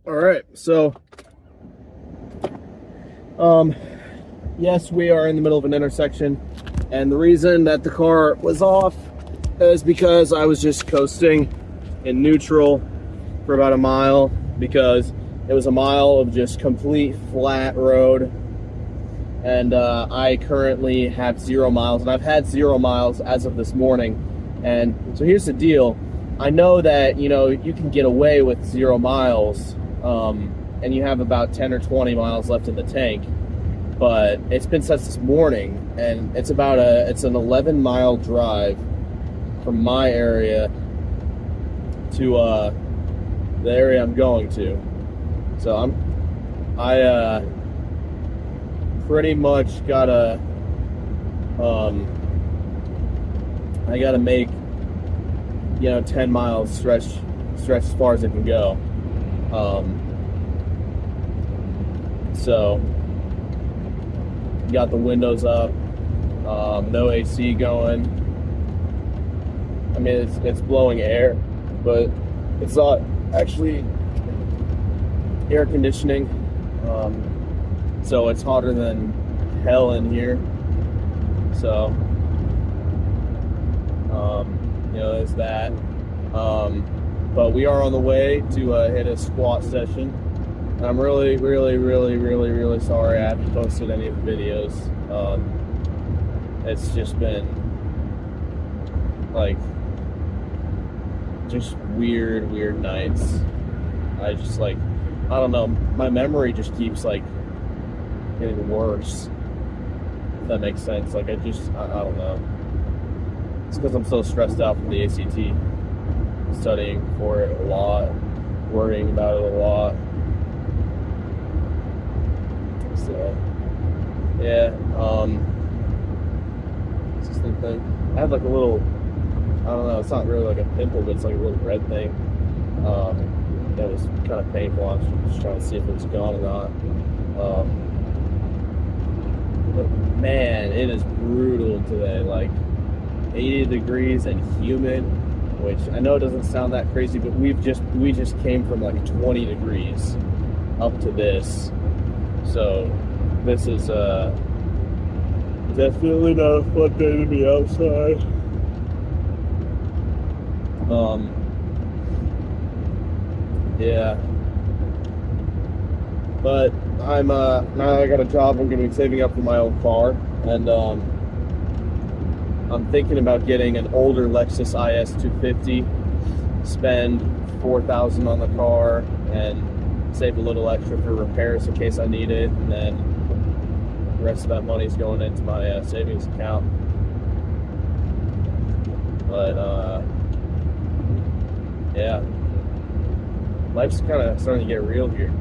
All right, so yes, we are in the middle of an intersection, and the reason that the car was off is because I was just coasting in neutral for about a mile, because it was a mile of just complete flat road, and I currently have 0 miles, and I've had 0 miles as of this morning. And so here's the deal. I know that, you can get away with 0 miles, and you have about 10 or 20 miles left in the tank. But it's been since this morning, and it's an 11-mile drive from my area to the area I'm going to. So I pretty much gotta I gotta make 10 miles stretch as far as it can go. So got the windows up, no AC going. I mean, it's blowing air, but it's not actually air conditioning. So it's hotter than hell in here. So, there's that. But we are on the way to hit a squat session. And I'm really, really, really, really, really sorry I haven't posted any of the videos. It's just been just weird nights. I don't know, my memory just keeps getting worse, if that makes sense. I don't know. It's because I'm so stressed out from the ACT, studying for it a lot, worrying about it a lot. So, yeah, it's just the thing. I have a little, I don't know, it's not really a pimple, but it's a little red thing. That was kind of painful. I was just trying to see if it was gone or not. But man, it is brutal today. 80 degrees and humid, which I know doesn't sound that crazy, but we just came from 20 degrees up to this. So this is definitely not a fun day to be outside. Yeah. But I'm now that I got a job, I'm gonna be saving up for my own car, and I'm thinking about getting an older Lexus IS 250, spend $4,000 on the car, and save a little extra for repairs in case I need it, and then the rest of that money is going into my savings account. But yeah, life's kind of starting to get real here.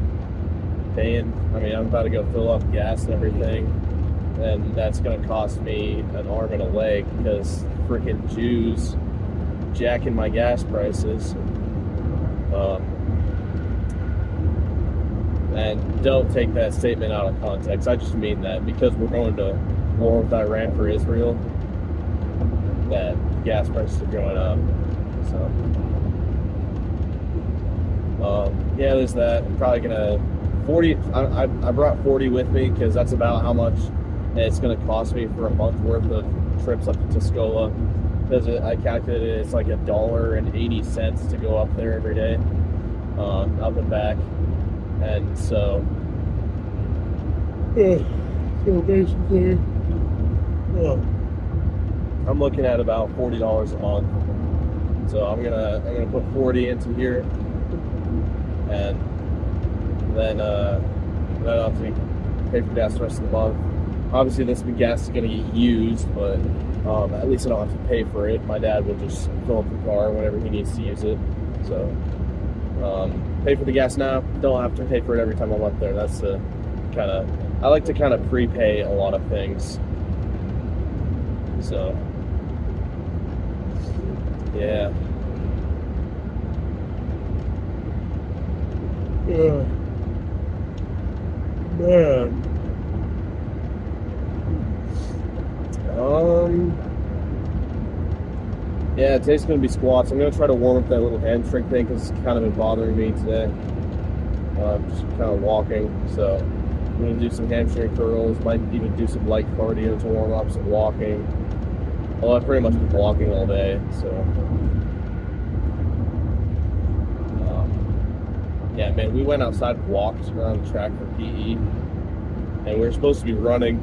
I'm about to go fill up gas and everything, and that's going to cost me an arm and a leg because freaking Jews jacking my gas prices. And don't take that statement out of context. I just mean that because we're going to war with Iran for Israel, that gas prices are going up. So, yeah, there's that. I'm probably gonna 40. I brought 40 with me because that's about how much it's gonna cost me for a month worth of trips up to Tuscola. Because I calculated it's $1.80 to go up there every day, up and back. And so basically, I'm looking at about $40 a month. So I'm gonna put 40 into here, and then I'll have to pay for gas the rest of the month. Obviously, this gas is gonna get used, but at least I don't have to pay for it. My dad will just fill up the car whenever he needs to use it. So. Pay for the gas now, don't have to pay for it every time I'm up there. That's the I like to prepay a lot of things. So, yeah. Man. Yeah, today's going to be squats. I'm going to try to warm up that little hamstring thing because it's kind of been bothering me today. just kind of walking. So I'm going to do some hamstring curls, might even do some light cardio to warm up, some walking. Well, I've pretty much been walking all day, so yeah, man, we went outside and walked around the track for PE, and we were supposed to be running,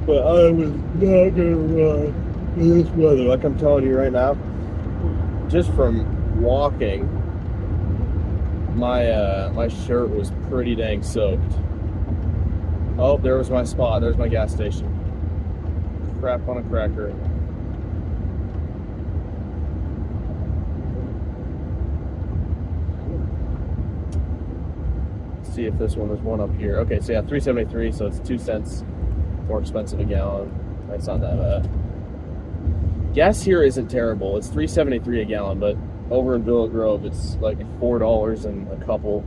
but I was not gonna run in this weather. Like I'm telling you right now, just from walking, my shirt was pretty dang soaked. Oh, there was my spot. There's my gas station. Crap on a cracker. See if this one, there's one up here. Okay, so yeah, $3.73, so it's 2 cents more expensive a gallon. That's not that bad. Gas here isn't terrible. It's $3.73 a gallon, but over in Villa Grove, it's like $4 and a couple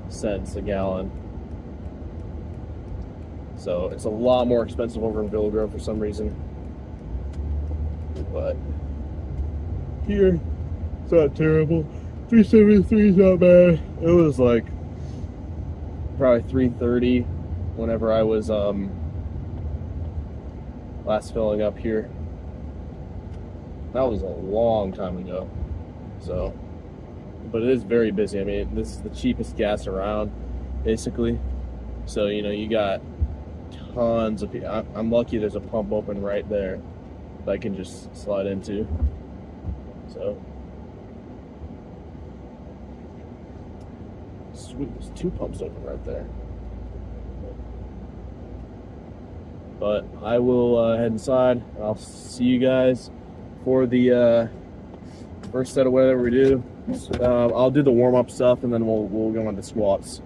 cents a gallon. So it's a lot more expensive over in Villa Grove for some reason. But here, it's not terrible. $3.73 is not bad. It was like probably $3.30 whenever I was last filling up here. That was a long time ago. So, but it is very busy. I mean, this is the cheapest gas around, basically. So, you know, you got tons of people. I'm lucky there's a pump open right there that I can just slide into. So, sweet, there's 2 pumps open right there. But I will head inside. I'll see you guys for the first set of whatever we do. I'll do the warm-up stuff, and then we'll go on to squats.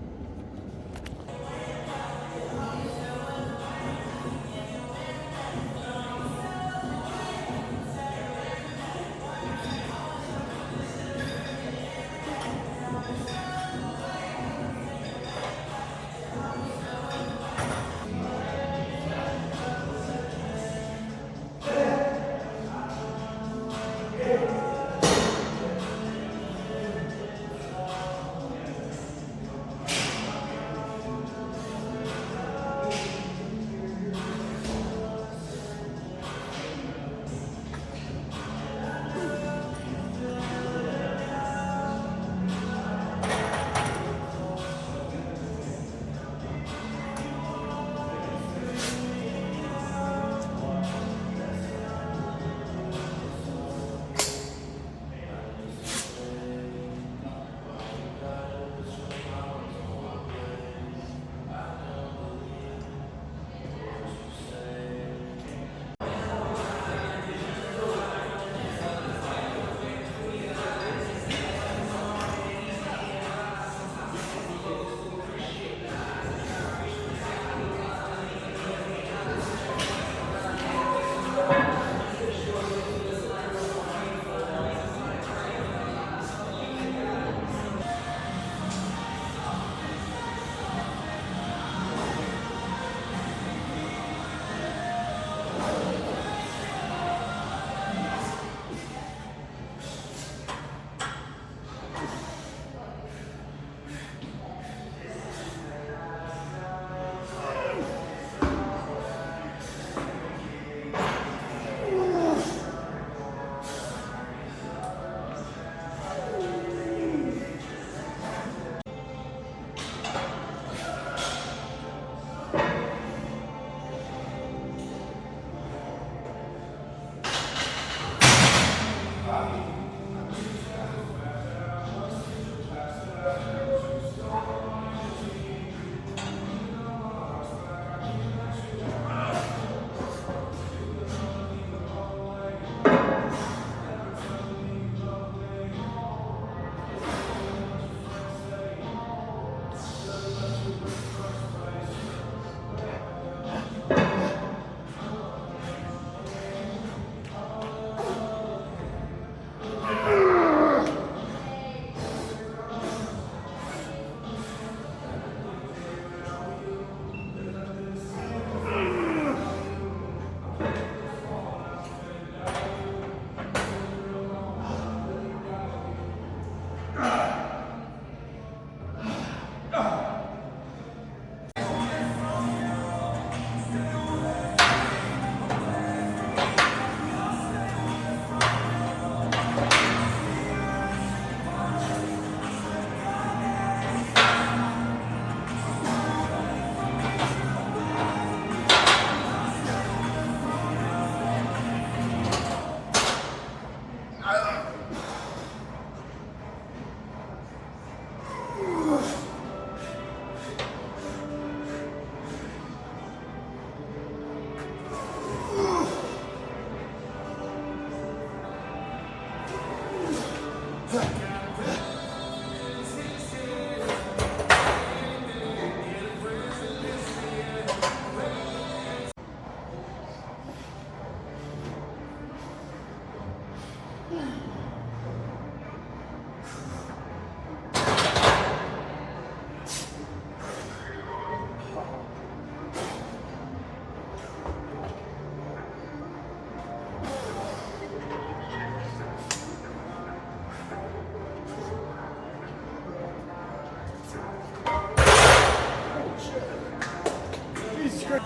great.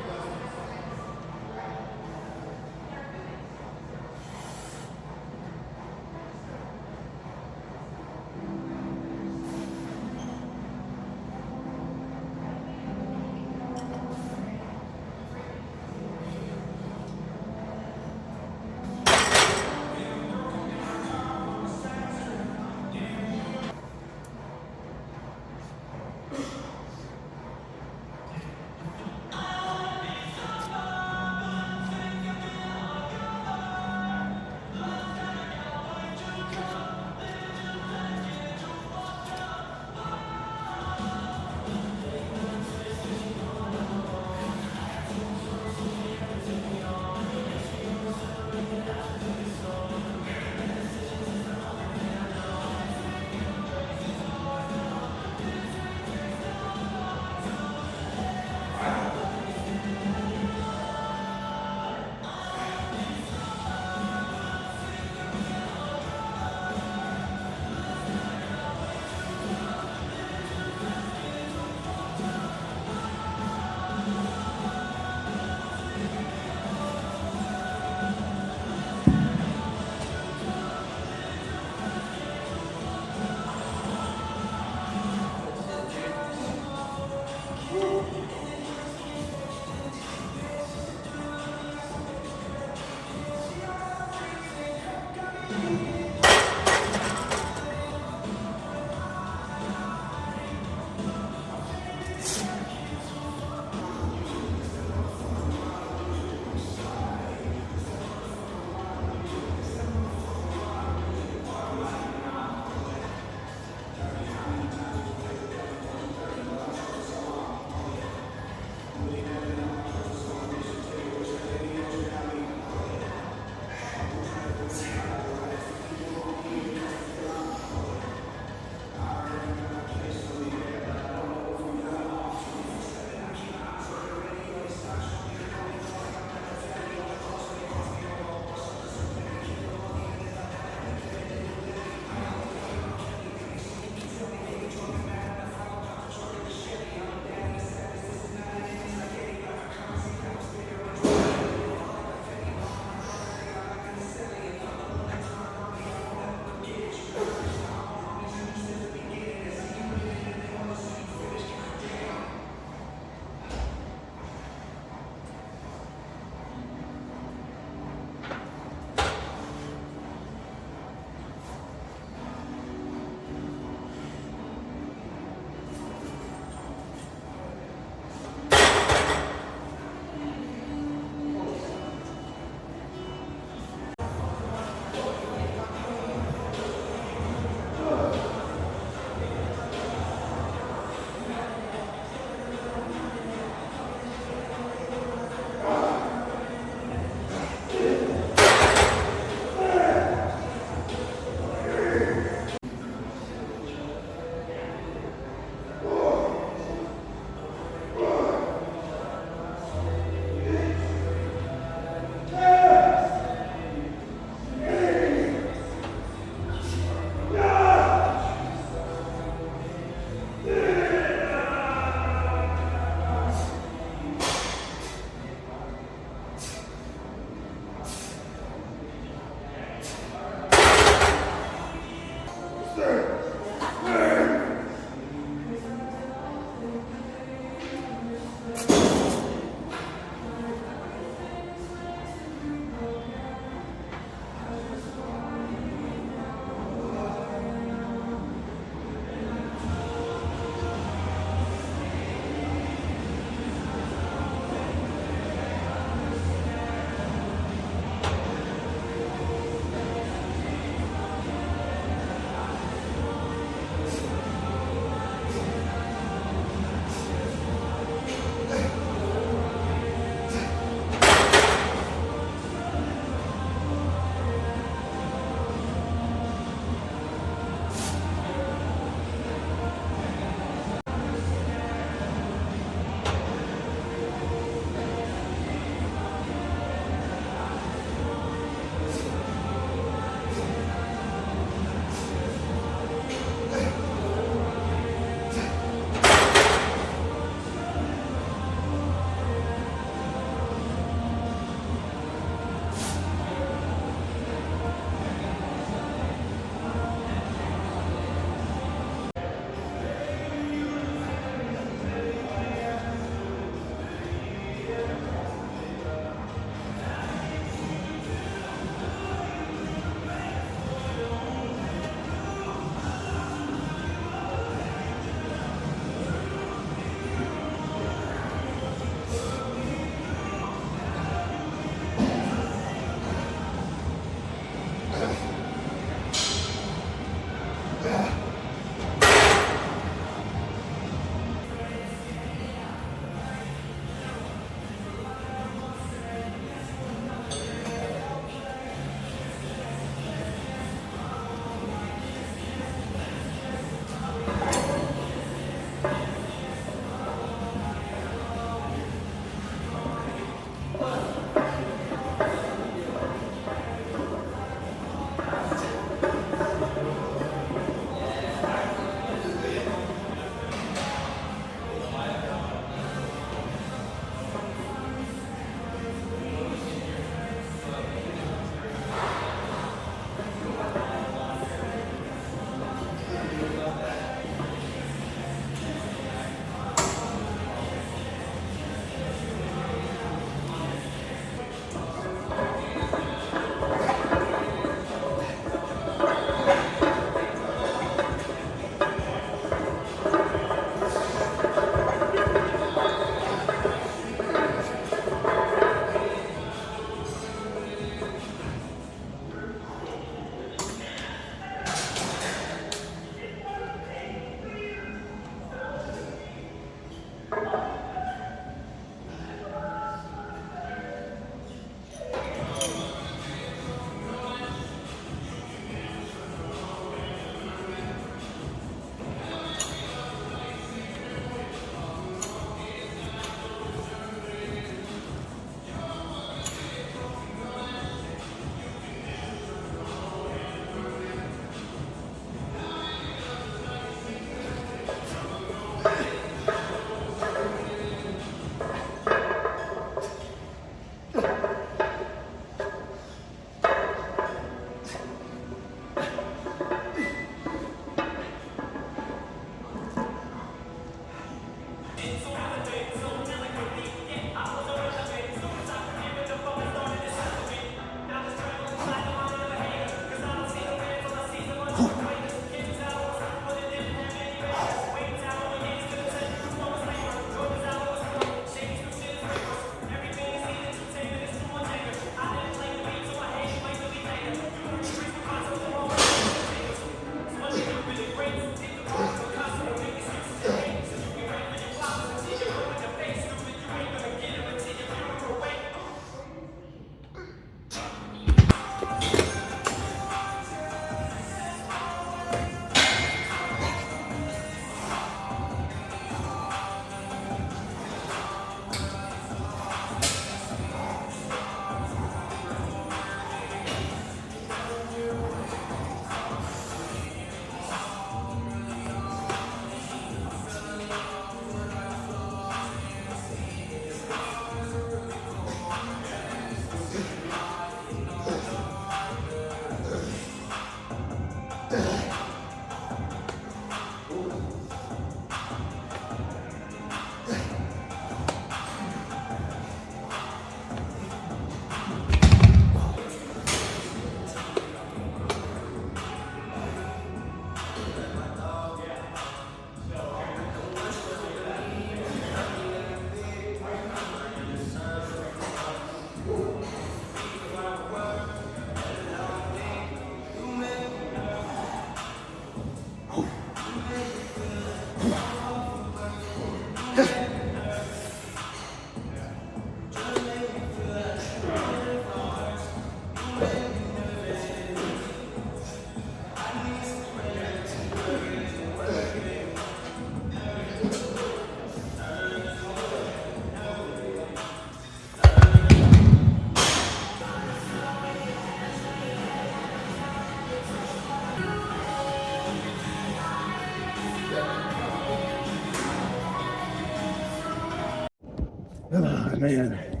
man,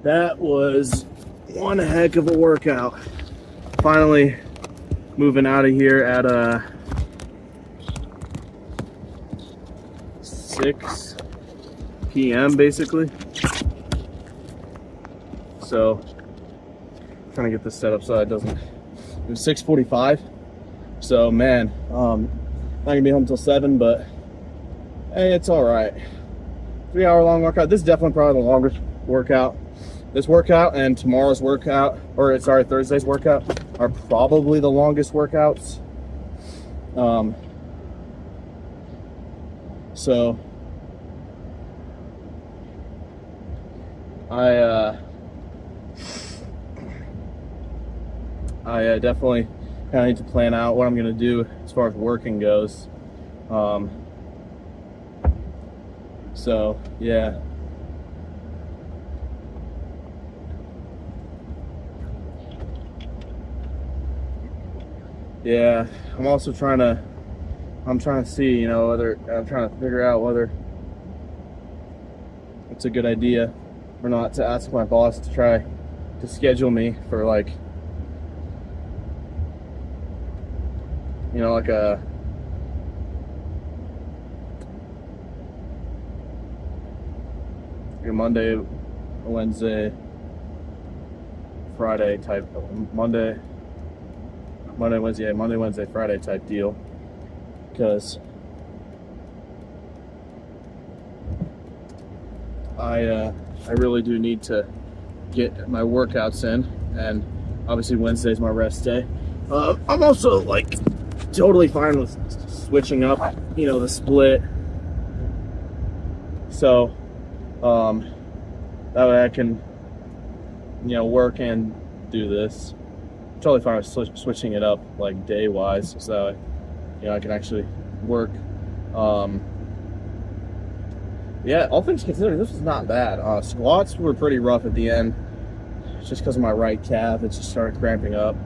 that was one heck of a workout. Finally moving out of here at 6 p.m. basically. So trying to get this set up so it doesn't. It was 6:45. So man, not gonna be home till 7, but hey, it's all right. 3-hour long workout. This is definitely probably the longest workout. This workout and tomorrow's workout, or sorry, Thursday's workout, are probably the longest workouts. So I definitely kind of need to plan out what I'm gonna do as far as working goes. So yeah. Yeah, I'm also trying to see, you know, whether I'm trying to figure out whether it's a good idea or not to ask my boss to try to schedule me for like, you know, like a Monday, Wednesday, Friday type, Monday, Wednesday, Friday type deal, because I really do need to get my workouts in, and obviously Wednesday's my rest day. I'm also like totally fine with switching up, you know, the split, so that way I can, you know, work and do this. Totally fine with switching it up like day wise, so you know I can actually work. Yeah, all things considered, this was not bad. Squats were pretty rough at the end, just because of my right calf. It just started cramping up.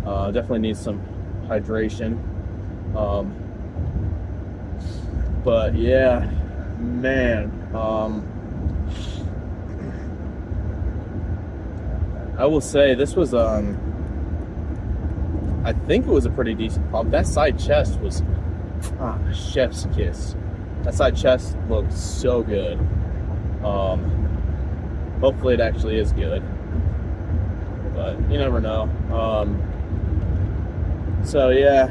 Definitely needs some hydration. But yeah, man. I will say this was I think it was a pretty decent pump. That side chest was chef's kiss. That side chest looked so good. Hopefully it actually is good, but you never know. So yeah,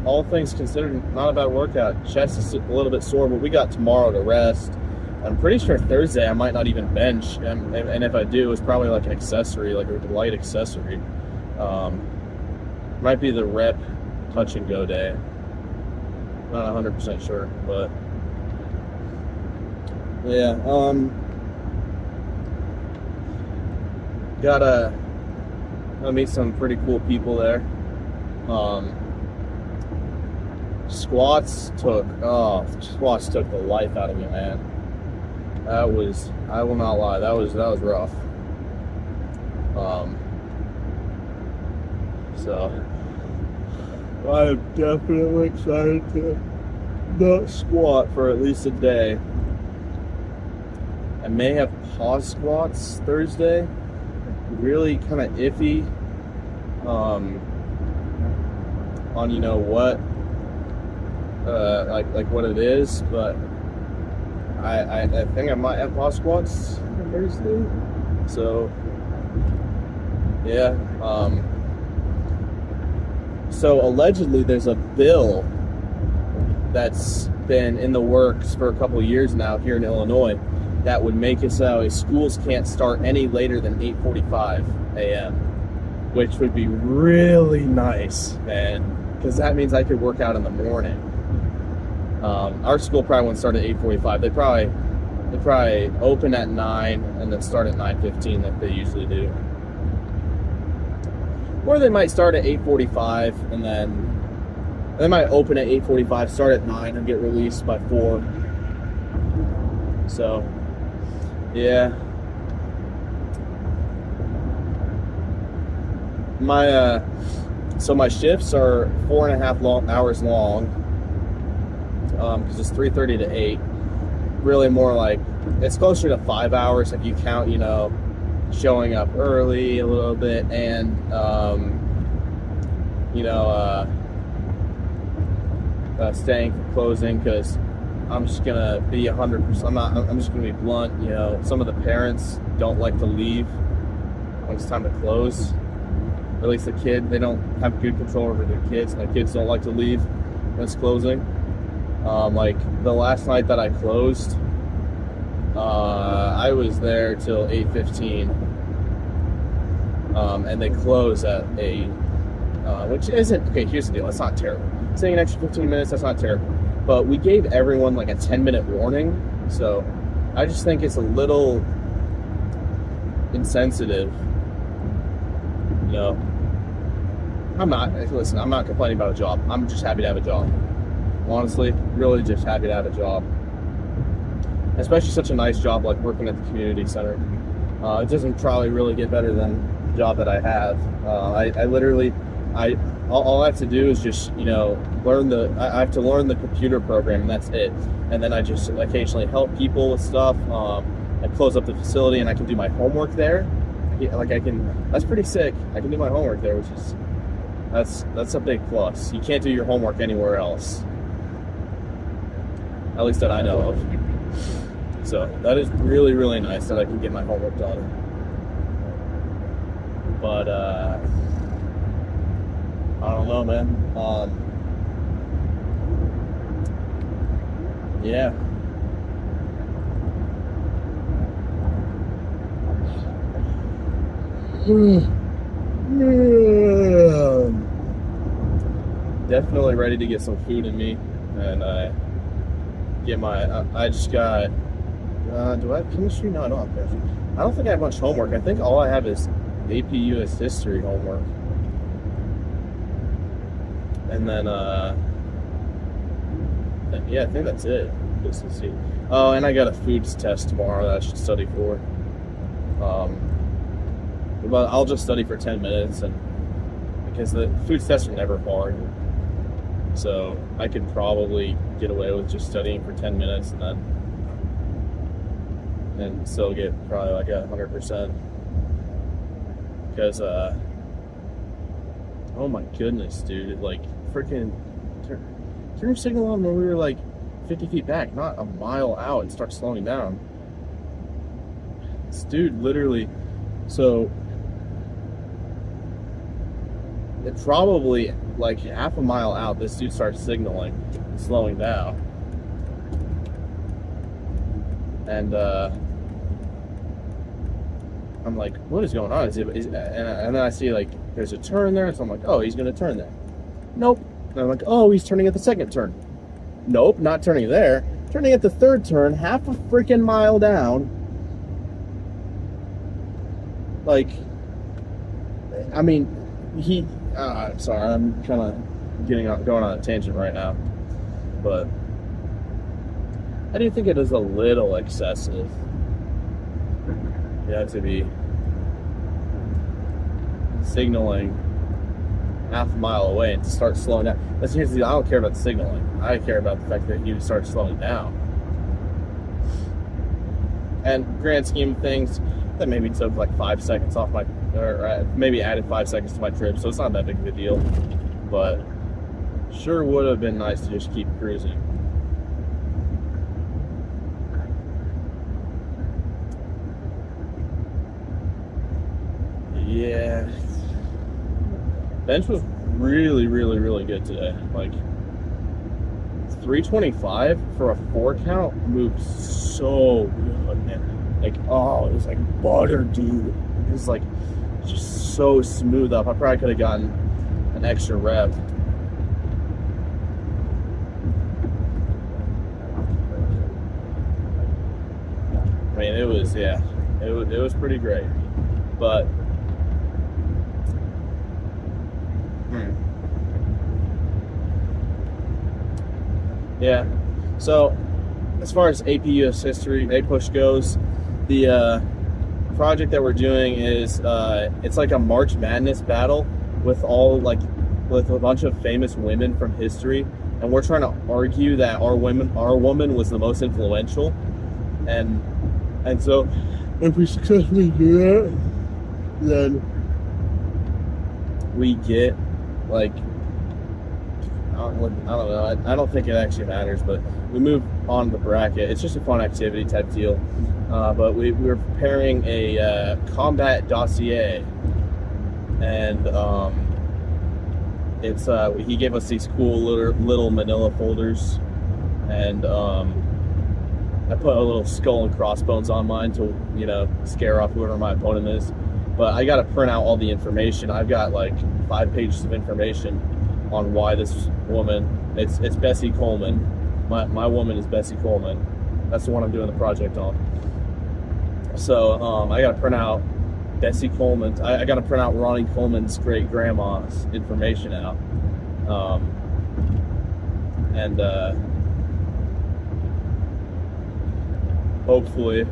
all things considered, not a bad workout. Chest is a little bit sore, but we got tomorrow to rest. I'm pretty sure Thursday I might not even bench, and if I do, it's probably like an accessory, like a light accessory. Might be the rep touch and go day. Not 100% sure, but yeah. Gotta meet some pretty cool people there. Squats took the life out of me, man. That was, I will not lie, that was rough. So I'm definitely excited to not squat for at least a day. I may have pause squats Thursday. Really kind of iffy on you know what like what it is, but I think I might have pause squats on Thursday. So yeah. So allegedly there's a bill that's been in the works for a couple of years now here in Illinois that would make it so schools can't start any later than 8:45 a.m., which would be really nice, man, because that means I could work out in the morning. Our school probably won't start at 8:45. They probably open at 9 and then start at 9:15 like they usually do. Or they might start at 8:45 and then they might open at 8:45, start at 9, and get released by 4. So, yeah. So my shifts are 4.5 hours long, because it's 3:30 to 8. Really more like, it's closer to 5 hours if you count, showing up early a little bit and, staying for closing, because I'm just gonna be 100%. I'm just gonna be blunt. Some of the parents don't like to leave when it's time to close. Or at least the kid, they don't have good control over their kids, and the kids don't like to leave when it's closing. Like the last night that I closed, I was there till 8:15, and they close at 8, which isn't okay. Here's the deal: it's not terrible. Saying an extra 15 minutes, that's not terrible. But we gave everyone like a 10-minute warning, so I just think it's a little insensitive. I'm not complaining about a job. I'm just happy to have a job. Honestly, really just happy to have a job. Especially such a nice job like working at the community center. It doesn't probably really get better than the job that I have. All I have to do is just, I have to learn the computer program, and that's it. And then I just occasionally help people with stuff. I close up the facility, and I can do my homework there. That's pretty sick. I can do my homework there, which is, that's a big plus. You can't do your homework anywhere else. At least that I know of. So that is really, really nice that I can get my homework done. But, I don't know, man. Yeah. Definitely ready to get some food in me, and I just got. Do I have chemistry? No, I don't have chemistry. I don't think I have much homework. I think all I have is AP US history homework. And then, I think that's it. Just to see. Oh, and I got a foods test tomorrow that I should study for. But I'll just study for 10 minutes, and because the foods tests are never hard, so I could probably get away with just studying for 10 minutes and still get probably like 100%. Because, oh my goodness, dude, like, freaking turn your signal on when we were like 50 feet back, not a mile out, and start slowing down. This dude literally, so it probably like half a mile out, this dude starts signaling, slowing down. And I'm like, what is going on? And then I see like there's a turn there, so I'm like, oh, he's gonna turn there. Nope. And I'm like, oh, he's turning at the second turn. Nope, not turning there. Turning at the third turn, half a freaking mile down. Like, I mean, sorry, I'm kind of going on a tangent right now, but I do think it is a little excessive. To be signaling half a mile away and to start slowing down. Here's the deal, I don't care about the signaling. I care about the fact that you start slowing down. And grand scheme of things, that maybe took like 5 seconds off my, or maybe added 5 seconds to my trip, so it's not that big of a deal. But sure would have been nice to just keep cruising. Yeah. Bench was really, really, really good today. Like, 325 for a 4 count moved so good, man. Like, oh, it was like butter, dude. It was like just so smooth up. I probably could have gotten an extra rep. I mean, it was, yeah, it was pretty great. But yeah, so as far as AP US history, APUSH goes, the project that we're doing is it's like a March Madness battle with all like with a bunch of famous women from history, and we're trying to argue that our woman was the most influential, and so if we successfully do that, then we get like I don't know. I don't think it actually matters, but we move on the bracket. It's just a fun activity type deal. But we're preparing a combat dossier, and it's he gave us these cool little manila folders, and I put a little skull and crossbones on mine to, you know, scare off whoever my opponent is. But I got to print out all the information. I've got like 5 pages of information on why this woman, it's Bessie Coleman. My woman is Bessie Coleman. That's the one I'm doing the project on. So I got to print out Bessie Coleman's, I got to print out Ronnie Coleman's great grandma's information out. And hopefully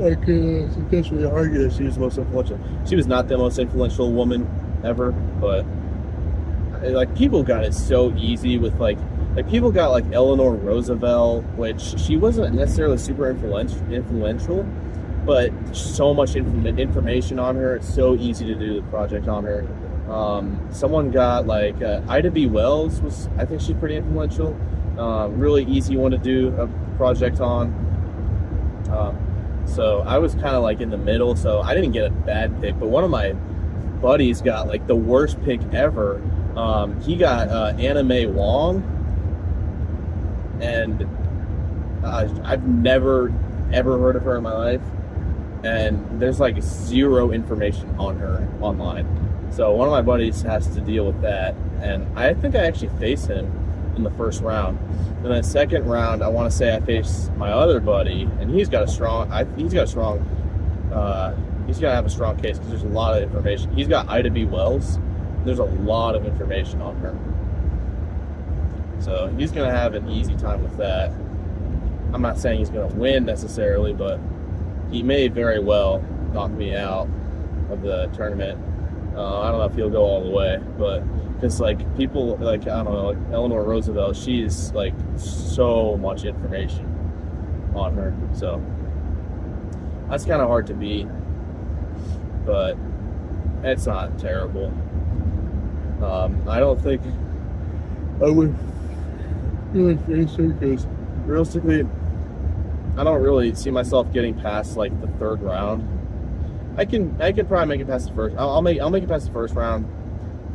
I can successfully argue that she was the most influential. She was not the most influential woman ever, but like people got it so easy with like people got like Eleanor Roosevelt, which she wasn't necessarily super influential, but so much information on her. It's so easy to do the project on her. Someone got like Ida B. Wells was, I think she's pretty influential. Really easy one to do a project on. So I was kind of like in the middle, so I didn't get a bad pick, but one of my buddies got like the worst pick ever. He got Anna May Wong, and I've never ever heard of her in my life, and there's like zero information on her online. So one of my buddies has to deal with that, and I think I actually faced him in the first round. And then second round, I want to say I faced my other buddy, and he's got to have a strong case because there's a lot of information. He's got Ida B. Wells. There's a lot of information on her. So he's going to have an easy time with that. I'm not saying he's going to win necessarily, but he may very well knock me out of the tournament. I don't know if he'll go all the way, but because like people like, I don't know, like Eleanor Roosevelt, she's like so much information on her. So that's kind of hard to beat, but it's not terrible. I don't think I would really face her because realistically, I don't really see myself getting past like the third round. I can probably make it past the first. I'll make it past the first round.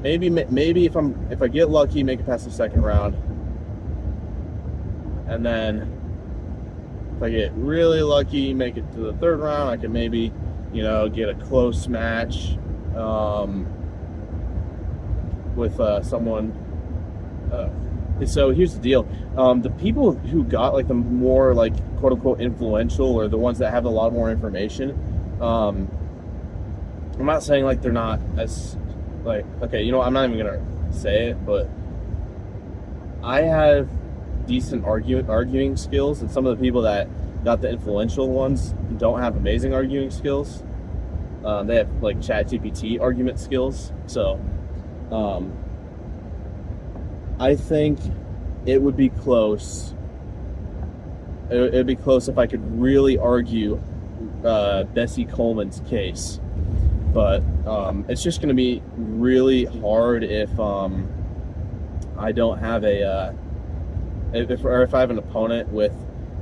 Maybe if I get lucky, make it past the second round. And then if I get really lucky, make it to the third round. I can maybe, you know, get a close match with someone. So here's the deal: the people who got like the more like quote unquote influential, or the ones that have a lot more information. I'm not saying like they're not as like, okay, you know, I'm not even gonna say it, but I have decent arguing skills, and some of the people that got the influential ones don't have amazing arguing skills. They have like ChatGPT argument skills. So I think it would be close. It'd be close if I could really argue Bessie Coleman's case. But it's just going to be really hard if I don't have if I have an opponent with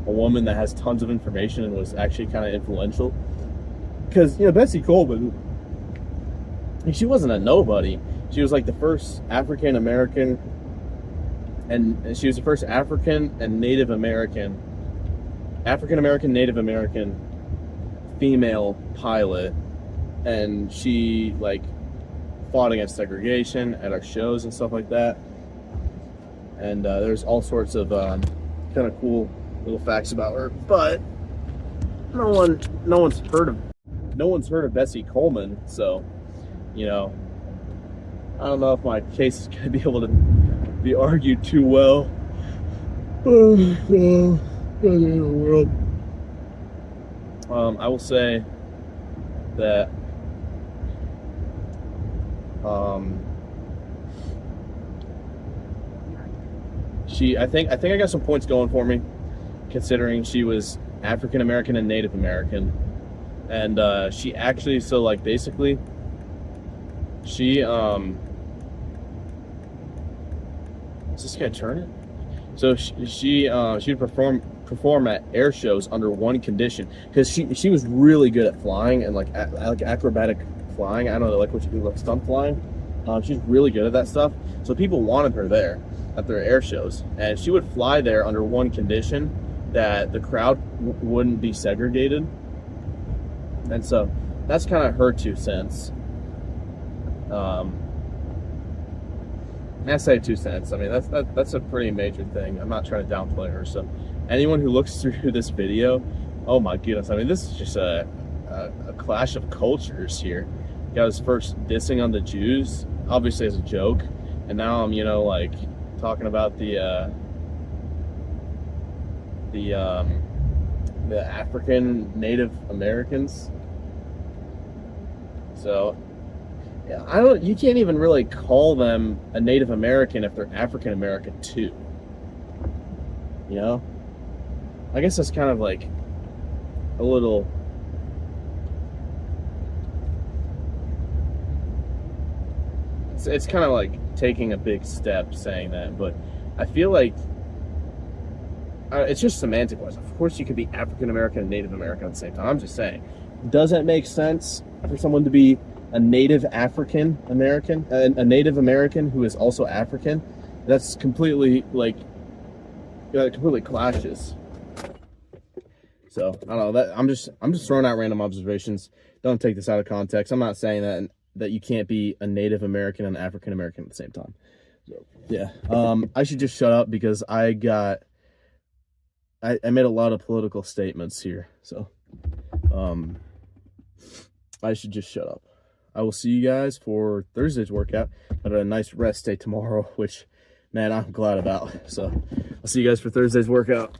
a woman that has tons of information and was actually kind of influential. Because, you know, Bessie Coleman, she wasn't a nobody. She was like the first African American, and she was the first African Native American female pilot. And she like fought against segregation at our shows and stuff like that. And there's all sorts of kind of cool little facts about her. But no one's heard of Bessie Coleman. So, you know, I don't know if my case is going to be able to be argued too well. In the world. I will say that I think I got some points going for me, considering she was African American and Native American, and she actually, so like basically, she is this guy turn it? So she would perform at air shows under one condition, because she was really good at flying and like acrobatic flying. I don't know, like what you do, like stunt flying. She's really good at that stuff. So people wanted her there at their air shows, and she would fly there under one condition, that the crowd wouldn't be segregated. And so that's kind of her 2 cents. I say 2 cents. I mean, that's a pretty major thing. I'm not trying to downplay her. So anyone who looks through this video, oh my goodness, I mean, this is just a clash of cultures here. Got his first dissing on the Jews, obviously as a joke, and now I'm, you know, like talking about the African Native Americans. So yeah, you can't even really call them a Native American if they're African American too. You know? I guess that's kind of like a little, it's kind of like taking a big step saying that, but I feel like it's just semantic wise. Of course you could be African American and Native American at the same time. I'm just saying, does it make sense for someone to be a Native African American, a Native American who is also African? That's completely like, it completely clashes. So I don't know, that I'm just throwing out random observations. Don't take this out of context. I'm not saying that you can't be a Native American and African American at the same time. So yeah, I should just shut up because I made a lot of political statements here. So I should just shut up. I will see you guys for Thursday's workout. I had a nice rest day tomorrow, which, man, I'm glad about. So I'll see you guys for Thursday's workout.